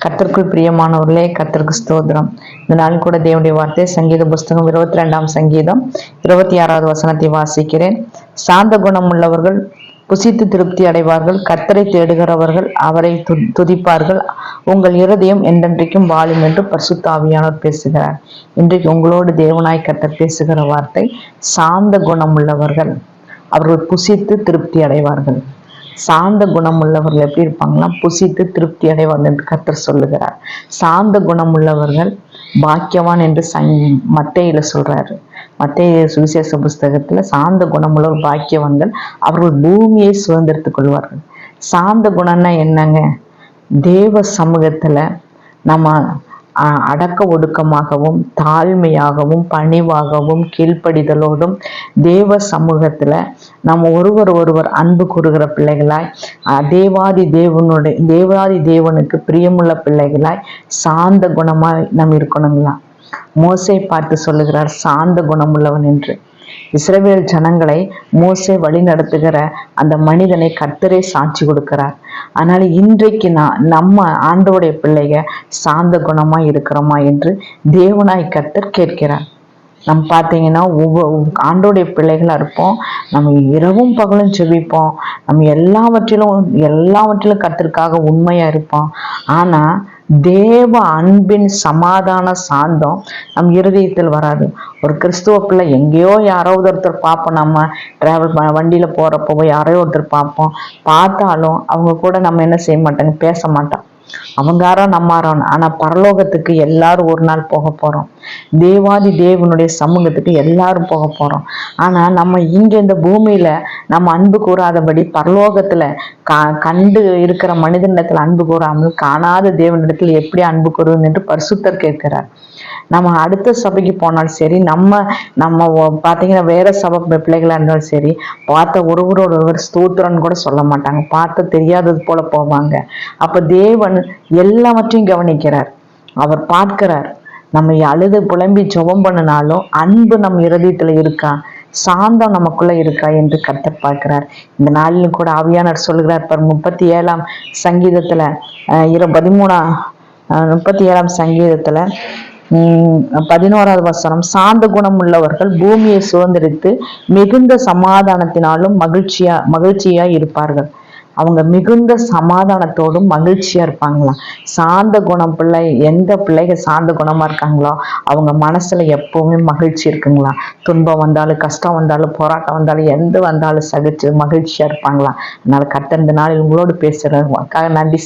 கர்த்தருக்குள் பிரியமானவர்களே, கர்த்தருக்கு ஸ்தோத்திரம். இந்த நாள் கூட தேவனுடைய வார்த்தை சங்கீத புஸ்தகம் 22ஆம் சங்கீதம் 26வது வசனத்தை வாசிக்கிறேன். சாந்த குணம் உள்ளவர்கள் புசித்து திருப்தி அடைவார்கள். கர்த்தரை தேடுகிறவர்கள் அவரை துதிப்பார்கள். உங்கள் இருதயம் என்றென்றைக்கும் வாழும் என்று பரிசுத்த ஆவியானவர் பேசுகிறார். இன்றைக்கு உங்களோடு தேவனாய் கர்த்தர் பேசுகிற வார்த்தை, சாந்த குணம் உள்ளவர்கள் அவர்கள் புசித்து திருப்தி அடைவார்கள். சாந்த குணம் உள்ளவர்கள் எப்படி இருப்பாங்கன்னா, புசித்து திருப்தி அடைவார்கள் என்று கர்த்தர் சொல்லுகிறார். சாந்த குணம் உள்ளவர்கள் பாக்கியவான் என்று மத்தேயில சொல்றாரு. மத்தேயு சுவிசேஷ புஸ்தகத்துல சாந்த குணமுள்ளவர் பாக்கியவான்கள், அவர்கள் பூமியை சுதந்திரத்துக் கொள்வார்கள். சாந்த குணம்னா என்னங்க? தேவ சமூகத்துல நம்ம அடக்க ஒடுக்கமாகவும் தாழ்மையாகவும் பணிவாகவும் கீழ்ப்படிதலோடும் தேவ சமூகத்துல நம்ம ஒருவர் அன்பு கூறுகிற பிள்ளைகளாய், தேவாதி தேவனுக்கு பிரியமுள்ள பிள்ளைகளாய் சாந்த குணமாய் நம்ம இருக்கணுங்களா. மோசே பார்த்து சொல்லுகிறார் சாந்த குணமுள்ளவன் என்று. இஸ்ரவேல் ஜனங்களை மோசே வழி நடத்துகிற அந்த மனிதனை கர்த்தரே சாட்சி கொடுக்கிறார். அதனால இன்றைக்கு நம்ம ஆண்டவருடைய பிள்ளைக சாந்த குணமா இருக்கிறோமா என்று தேவனாய் கர்த்தர் கேட்கிறார். நம்ம பார்த்தீங்கன்னா ஆண்டோடைய பிள்ளைகளா இருப்போம். நம்ம இரவும் பகலும் ஜெபிப்போம். நம்ம எல்லாவற்றிலும் கர்த்தருக்காக உண்மையா இருப்போம். ஆனா தேவ அன்பின் சமாதான சாந்தம் நம் இருதயத்தில் வராது. ஒரு கிறிஸ்துவ பிள்ளை எங்கேயோ யாராவது ஒருத்தர் பார்ப்போம், நம்ம வண்டியில போறப்போ யாரையோ ஒருத்தர் பார்த்தாலும் அவங்க கூட நம்ம என்ன செய்ய மாட்டோங்க, பேச மாட்டோம். அவங்காரோ நம்மாரோ. ஆனா பரலோகத்துக்கு எல்லாரும் ஒரு நாள் போக போறோம். தேவாதி தேவனுடைய சமூகத்துக்கு எல்லாரும் போக போறோம். ஆனா நம்ம இங்க இந்த பூமியில நம்ம அன்பு கூறாதபடி பரலோகத்துல கண்டு இருக்கிற மனிதனிடத்துல அன்பு கூறாமல் காணாத தேவனிடத்துல எப்படி அன்பு கூறுவது என்று பரிசுத்தர் கேட்கிறார். நம்ம அடுத்த சபைக்கு போனாலும் சரி, நம்ம பார்த்தீங்கன்னா வேற சபை பிள்ளைகளா இருந்தாலும் சரி, பார்த்த ஒருவர் ஸ்தோத்திரன்னு கூட சொல்ல மாட்டாங்க. பார்த்த தெரியாதது போல போவாங்க. அப்ப தேவன் எல்லாவற்றையும் கவனிக்கிறார். அவர் பார்க்கிறார். நம்ம அழுது புலம்பி ஜெபம் பண்ணினாலும் அன்பு நம்ம இருதயத்துல இருக்கா, சாந்தம் நமக்குள்ள இருக்கா என்று கர்த்தர் பார்க்கிறார். இந்த நாளிலும் கூட ஆவியானவர் சொல்லுகிறார். 37ஆம் சங்கீதத்துல 37ஆம் சங்கீதத்துல 11வது வசனம், சாந்த குணம் உள்ளவர்கள் பூமியை சுதந்திரித்து மிகுந்த சமாதானத்தினாலும் மகிழ்ச்சியா இருப்பார்கள். அவங்க மிகுந்த சமாதானத்தோடும் மகிழ்ச்சியா இருப்பாங்களாம். சாந்த குணம் எந்த பிள்ளைகள் சாந்த குணமா இருக்காங்களோ அவங்க மனசுல எப்பவுமே மகிழ்ச்சி இருக்குங்களா. துன்பம் வந்தாலும் கஷ்டம் வந்தாலும் போராட்டம் வந்தாலும் எந்த வந்தாலும் சகிச்சு மகிழ்ச்சியா இருப்பாங்களாம். அதனால கர்த்தர் இந்த நாளில் உங்களோடு பேசுறதுக்காக நன்றி.